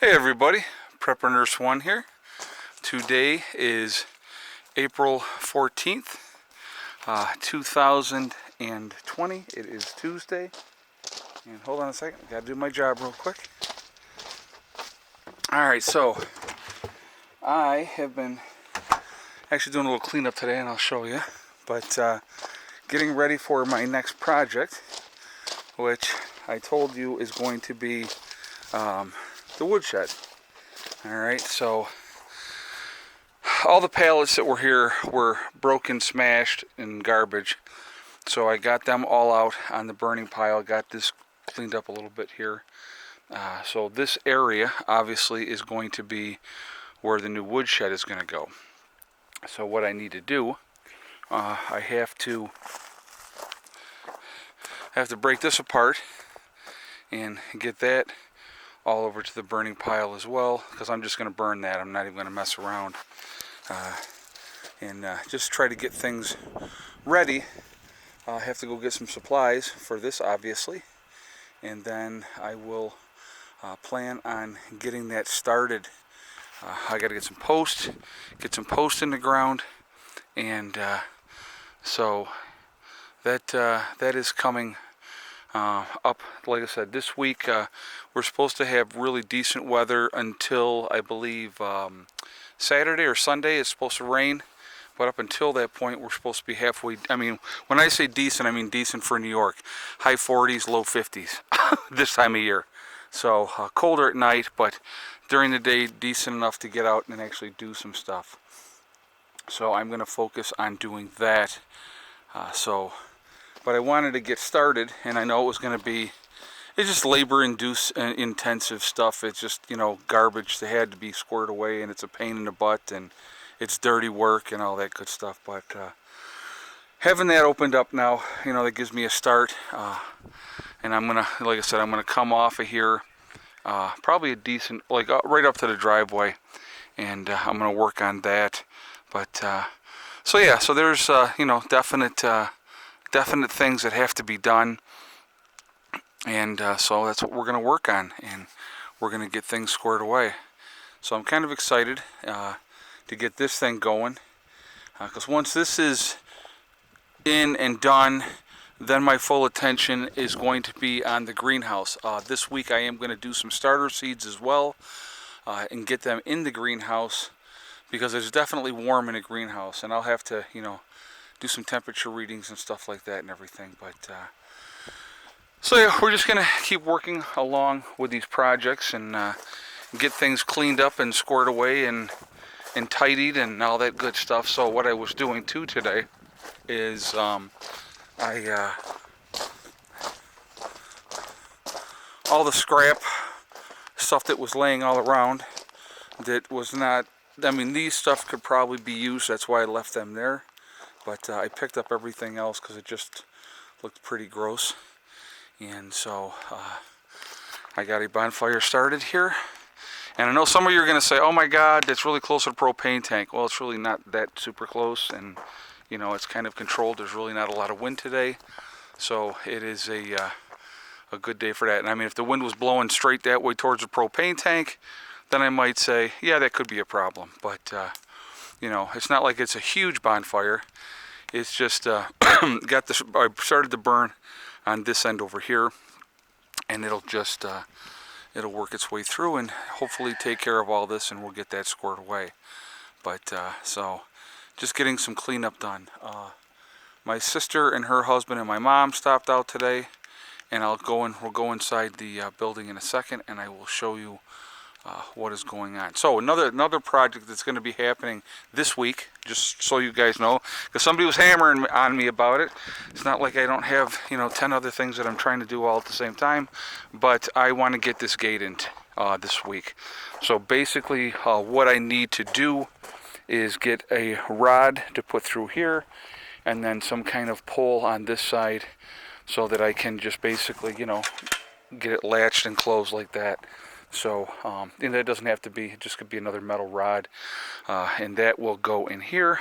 Hey everybody, Prepper Nurse 1 here. Today is April 14th, 2020. It is Tuesday. And hold on a second, I gotta do my job real quick. Alright, so I have been actually doing a little cleanup today and I'll show you. But getting ready for my next project, which I told you is going to be the woodshed. Alright, so all the pallets that were here were broken, smashed, and garbage. So I got them all out on the burning pile. Got this cleaned up a little bit here. So this area obviously is going to be where the new woodshed is going to go. So what I need to do, I have to break this apart and get that all over to the burning pile as well, because I'm just going to burn that. I'm not even going to mess around, and just try to get things ready. I have to go get some supplies for this, obviously, and then I will plan on getting that started. I got to get some posts in the ground, and so that is coming up. Like I said, this week we're supposed to have really decent weather until I believe Saturday or Sunday. It's supposed to rain, but up until that point we're supposed to be halfway. I mean, when I say decent, I mean decent for New York. High 40s, low 50s this time of year. So colder at night, but during the day decent enough to get out and actually do some stuff. So I'm going to focus on doing that. But I wanted to get started, and I know it was going to be, it's just labor-intensive stuff. It's just, garbage that had to be squared away, and it's a pain in the butt, and it's dirty work and all that good stuff. But having that opened up now, that gives me a start. And I'm going to, like I said, I'm going to come off of here, probably a decent, like right up to the driveway, and I'm going to work on that. But, so yeah, so there's, definite things that have to be done, and so that's what we're going to work on, and we're going to get things squared away. So I'm kind of excited to get this thing going, because once this is in and done, then my full attention is going to be on the greenhouse. This week I am going to do some starter seeds as well, and get them in the greenhouse, because it's definitely warm in a greenhouse, and I'll have to, do some temperature readings and stuff like that and everything. But so yeah, we're just gonna keep working along with these projects and get things cleaned up and squared away and tidied and all that good stuff. So what I was doing too today is all the scrap stuff that was laying all around that was not, I mean, these stuff could probably be used, that's why I left them there. But I picked up everything else because it just looked pretty gross. And so I got a bonfire started here. And I know some of you are going to say, oh my God, that's really close to the propane tank. Well, it's really not that super close. And, it's kind of controlled. There's really not a lot of wind today. So it is a good day for that. And I mean, if the wind was blowing straight that way towards the propane tank, then I might say, yeah, that could be a problem. But, it's not like it's a huge bonfire. It's just I started to burn on this end over here, and it'll just it'll work its way through and hopefully take care of all this, and we'll get that squared away. But so just getting some cleanup done. My sister and her husband and my mom stopped out today, and we'll go inside the building in a second, and I will show you what is going on. So another project that's going to be happening this week, just so you guys know, because somebody was hammering on me about it. It's not like I don't have 10 other things that I'm trying to do all at the same time, but I want to get this gate in this week. So basically what I need to do is get a rod to put through here, and then some kind of pole on this side, so that I can just basically get it latched and closed like that. So, and that doesn't have to be, it just could be another metal rod, and that will go in here.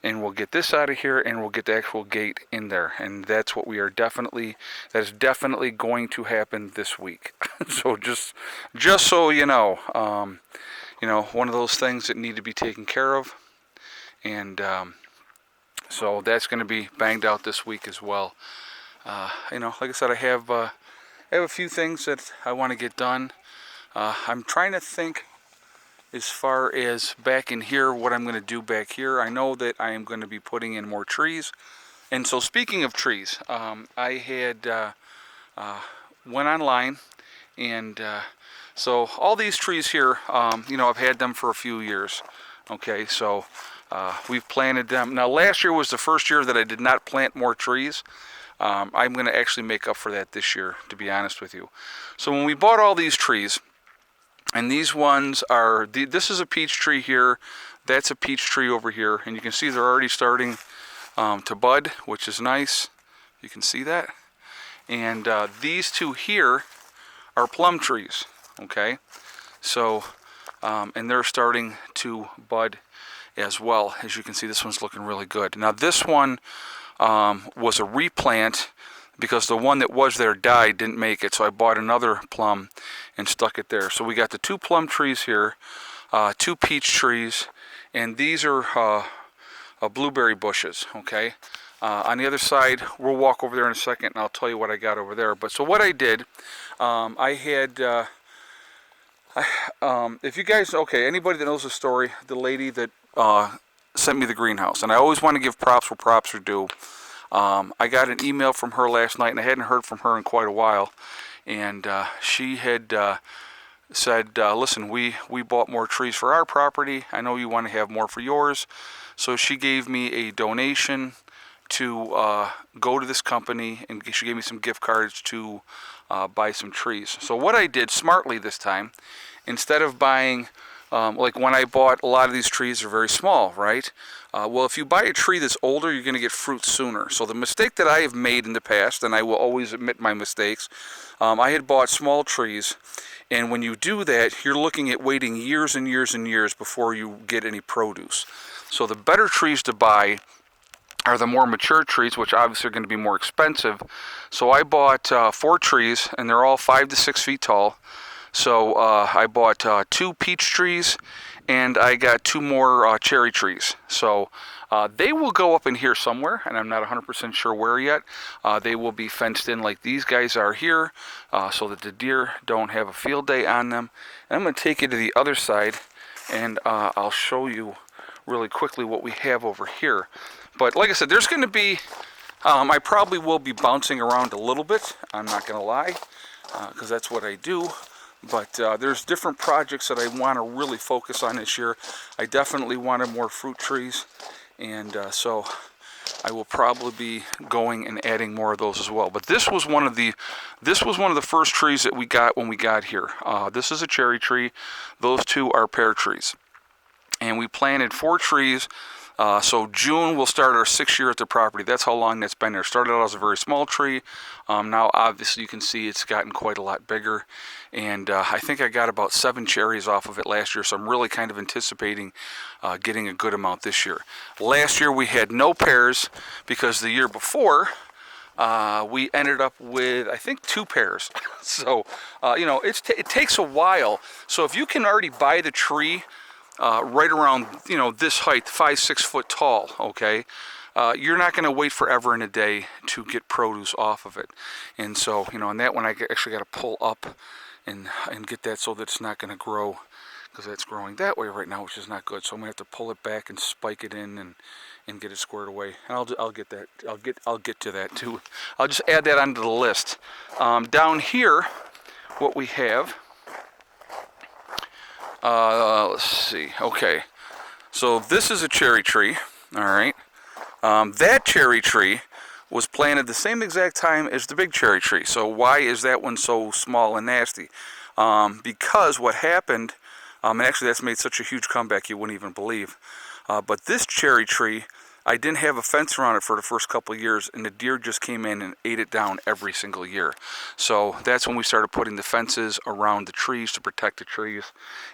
and we'll get this out of here, and we'll get the actual gate in there. And that's what we are definitely, that is definitely going to happen this week. So just so you know, one of those things that need to be taken care of. And so that's going to be banged out this week as well. Like I said, I have a few things that I want to get done. I'm trying to think as far as back in here, what I'm going to do back here. I know that I am going to be putting in more trees. And so speaking of trees, I had went online, and so all these trees here, I've had them for a few years. Okay, so we've planted them. Now last year was the first year that I did not plant more trees. I'm going to actually make up for that this year, to be honest with you. So when we bought all these trees, and these ones are, this is a peach tree here, that's a peach tree over here, and you can see they're already starting to bud, which is nice. You can see that. And these two here are plum trees, okay? So, and they're starting to bud as well. As you can see, this one's looking really good. Now this one was a replant, because the one that was there died, didn't make it, so I bought another plum and stuck it there. So we got the 2 plum trees here, 2 peach trees, and these are blueberry bushes, okay? On the other side, we'll walk over there in a second, and I'll tell you what I got over there. But so what I did, I had, if you guys, okay, anybody that knows the story, the lady that sent me the greenhouse, and I always want to give props where props are due. I got an email from her last night, and I hadn't heard from her in quite a while, and she had said, listen, we bought more trees for our property. I know you want to have more for yours. So she gave me a donation to go to this company, and she gave me some gift cards to buy some trees. So what I did smartly this time, instead of buying, like when I bought, a lot of these trees are very small, right? Well, if you buy a tree that's older, you're going to get fruit sooner. So the mistake that I have made in the past, and I will always admit my mistakes, I had bought small trees, and when you do that, you're looking at waiting years and years and years before you get any produce. So the better trees to buy are the more mature trees, which obviously are going to be more expensive. So I bought 4 trees, and they're all 5 to 6 feet tall. So I bought 2 peach trees, and I got 2 more cherry trees. So they will go up in here somewhere, and I'm not 100% sure where yet. They will be fenced in like these guys are here, so that the deer don't have a field day on them. And I'm going to take you to the other side, and I'll show you really quickly what we have over here. But like I said, there's going to be, I probably will be bouncing around a little bit, I'm not going to lie, because that's what I do. But there's different projects that I want to really focus on this year. I definitely wanted more fruit trees, and so I will probably be going and adding more of those as well. But this was one of the first trees that we got when we got here. This is a cherry tree. Those 2 are pear trees, and we planted 4 trees. So June we'll start our 6th year at the property. That's how long that's been there. Started out as a very small tree. Now obviously you can see it's gotten quite a lot bigger. And I think I got about 7 cherries off of it last year. So I'm really kind of anticipating getting a good amount this year. Last year we had no pears, because the year before we ended up with, I think, 2 pears. So, it takes a while. So if you can already buy the tree right around, this height, 5-6 foot tall, okay, you're not going to wait forever and a day to get produce off of it. And so, on that one, I actually got to pull up and get that so that it's not going to grow, because that's growing that way right now, which is not good. So I'm going to have to pull it back and spike it in and get it squared away. And I'll get that. I'll get to that too. I'll just add that onto the list. Down here, what we have. Let's see. Okay, so this is a cherry tree. All right. That cherry tree was planted the same exact time as the big cherry tree. So why is that one so small and nasty? Because what happened, and actually that's made such a huge comeback you wouldn't even believe. But this cherry tree, I didn't have a fence around it for the first couple of years, and the deer just came in and ate it down every single year. So that's when we started putting the fences around the trees to protect the trees.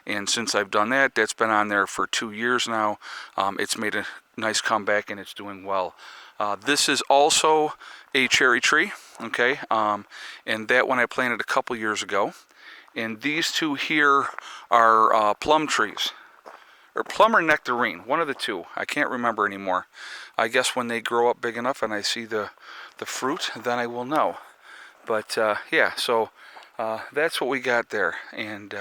And since I've done that, that's been on there for 2 years now. It's made a nice comeback, and it's doing well. This is also a cherry tree, okay, and that one I planted a couple years ago. And these two here are plum trees, or plum or nectarine, one of the two. I can't remember anymore. I guess when they grow up big enough and I see the fruit, then I will know. But yeah, so that's what we got there. And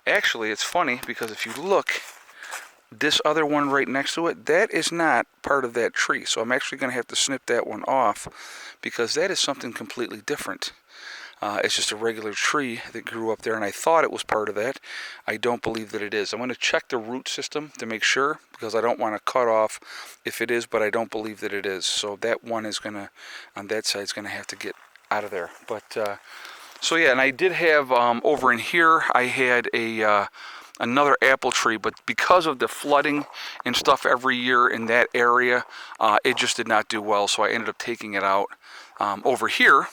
actually, it's funny because if you look, this other one right next to it, that is not part of that tree. So I'm actually going to have to snip that one off because that is something completely different. It's just a regular tree that grew up there, and I thought it was part of that. I don't believe that it is. I'm going to check the root system to make sure because I don't want to cut off if it is, but I don't believe that it is. So that one is going to, on that side, is going to have to get out of there. But so yeah, and I did have over in here, I had another apple tree, but because of the flooding and stuff every year in that area, it just did not do well, so I ended up taking it out. Over here,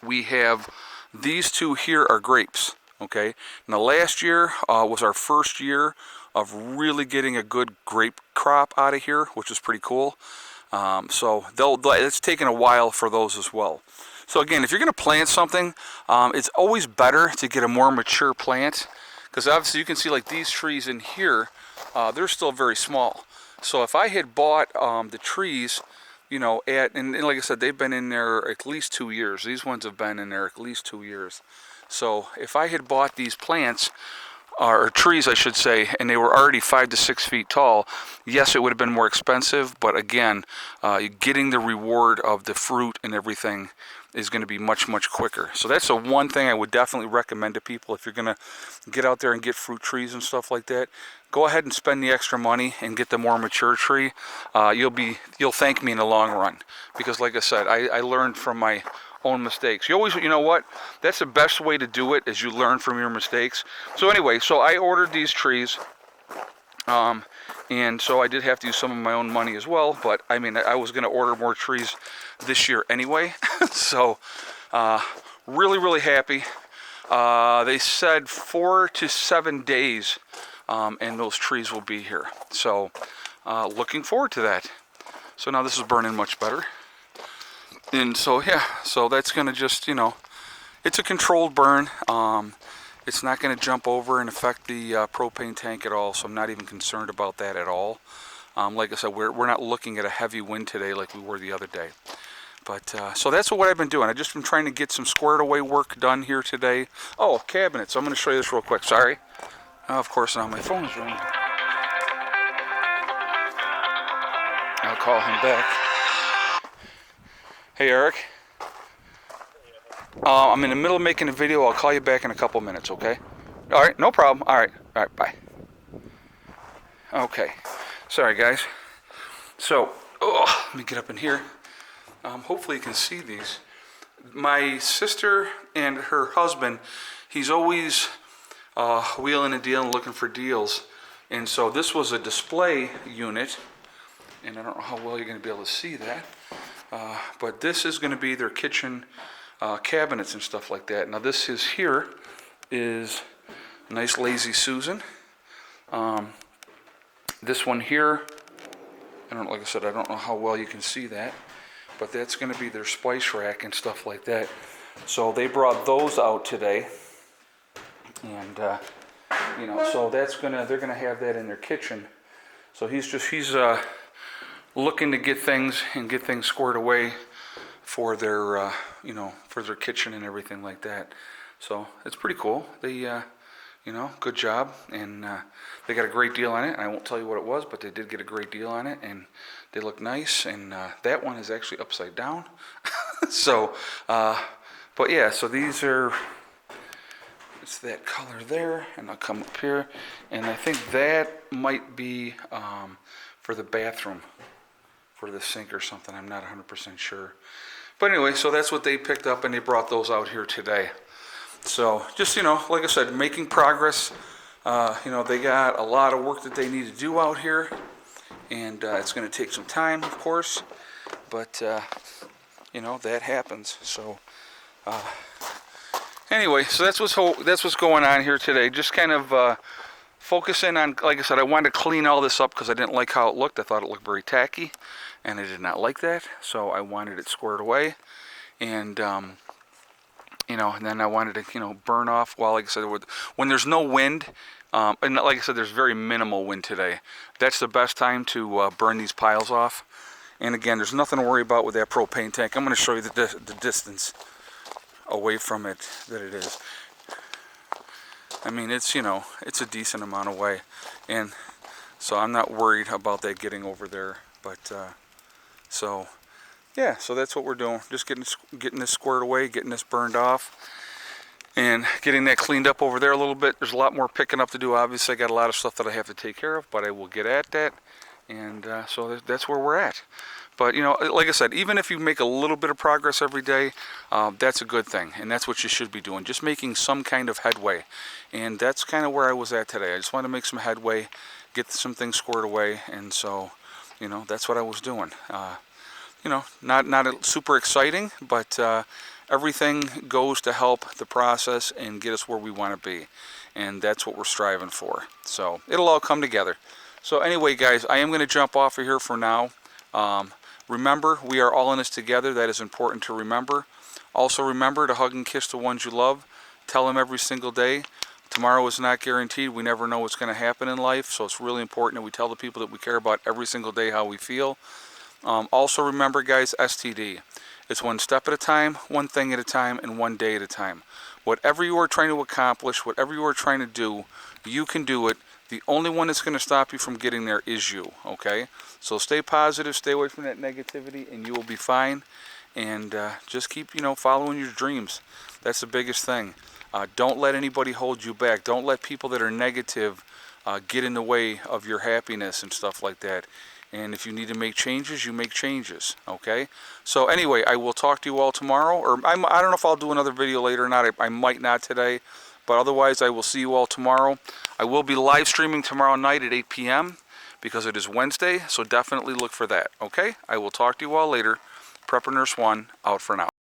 we have these two here are grapes, okay? Now last year was our first year of really getting a good grape crop out of here, which is pretty cool. So it's taken a while for those as well. So again, if you're going to plant something, it's always better to get a more mature plant, because obviously you can see like these trees in here, they're still very small. So if I had bought the trees, you know, and like I said, they've been in there at least 2 years. These ones have been in there at least 2 years. So if I had bought these plants, or trees I should say, and they were already 5 to 6 feet tall, yes, it would have been more expensive, but again, getting the reward of the fruit and everything is going to be much, much quicker. So that's the one thing I would definitely recommend to people if you're going to get out there and get fruit trees and stuff like that. Go ahead and spend the extra money and get the more mature tree. You'll thank me in the long run, because like I said, I learned from my own mistakes. You always, you know what? That's the best way to do it, is you learn from your mistakes. So anyway, so I ordered these trees, and so I did have to use some of my own money as well. But I mean, I was going to order more trees this year anyway. So really, really happy. They said 4 to 7 days, and those trees will be here. So looking forward to that. So now this is burning much better. And so, yeah, so that's going to just, you know, it's a controlled burn. It's not going to jump over and affect the propane tank at all, so I'm not even concerned about that at all. Like I said, we're not looking at a heavy wind today like we were the other day. But, so that's what I've been doing. I've just been trying to get some squared away work done here today. Oh, cabinets. I'm going to show you this real quick. Sorry. Of course, now my phone is ringing. I'll call him back. Hey, Eric. I'm in the middle of making a video. I'll call you back in a couple minutes, okay? All right, no problem. All right, bye. Okay, sorry, guys. So, let me get up in here. Hopefully you can see these. My sister and her husband, he's always wheeling and dealing, looking for deals. And so this was a display unit, and I don't know how well you're going to be able to see that. But this is going to be their kitchen cabinets and stuff like that. Now this is here is a nice Lazy Susan. This one here, like I said, I don't know how well you can see that, but that's going to be their spice rack and stuff like that. So they brought those out today, and you know, so they're going to have that in their kitchen. So he's looking to get things squared away for their you know, for their kitchen and everything like that. So it's pretty cool. They you know, good job, and they got a great deal on it. I won't tell you what it was, but they did get a great deal on it, and they look nice. And that one is actually upside down. So but yeah, so these are, it's that color there, and I'll come up here, and I think that might be for the bathroom, for the sink or something. I'm not 100% sure. But anyway, so that's what they picked up, and they brought those out here today. So just, you know, like I said, making progress. You know, they got a lot of work that they need to do out here, and it's going to take some time, of course. But, you know, that happens. So anyway, so that's what's going on here today. Just kind of focusing on, like I said, I wanted to clean all this up because I didn't like how it looked. I thought it looked very tacky, and I did not like that. So I wanted it squared away, and you know, and then I wanted to, you know, burn off. Well, like I said, when there's no wind, and like I said, there's very minimal wind today. That's the best time to burn these piles off. And again, there's nothing to worry about with that propane tank. I'm going to show you the distance away from it that it is. I mean, it's, you know, it's a decent amount away, and so I'm not worried about that getting over there. But so yeah, so that's what we're doing. Just getting this squared away, getting this burned off, and getting that cleaned up over there a little bit. There's a lot more picking up to do. Obviously, I got a lot of stuff that I have to take care of, but I will get at that. And so that's where we're at. But, you know, like I said, even if you make a little bit of progress every day, that's a good thing. And that's what you should be doing, just making some kind of headway. And that's kind of where I was at today. I just wanted to make some headway, get some things squared away. And so, you know, that's what I was doing. You know, not super exciting, but everything goes to help the process and get us where we want to be. And that's what we're striving for. So it'll all come together. So anyway, guys, I am going to jump off of here for now. Remember, we are all in this together. That is important to remember. Also remember to hug and kiss the ones you love. Tell them every single day. Tomorrow is not guaranteed. We never know what's going to happen in life. So it's really important that we tell the people that we care about every single day how we feel. Also remember, guys, STD. It's one step at a time, one thing at a time, and one day at a time. Whatever you are trying to accomplish, whatever you are trying to do, you can do it. The only one that's going to stop you from getting there is you, okay? So stay positive, stay away from that negativity, and you will be fine. And just keep, you know, following your dreams. That's the biggest thing. Don't let anybody hold you back. Don't let people that are negative get in the way of your happiness and stuff like that. And if you need to make changes, you make changes, okay? So anyway, I will talk to you all tomorrow. Or I don't know if I'll do another video later or not. I might not today. But otherwise, I will see you all tomorrow. I will be live streaming tomorrow night at 8 p.m. because it is Wednesday, so definitely look for that, okay? I will talk to you all later. Prepper Nurse 1, out for now.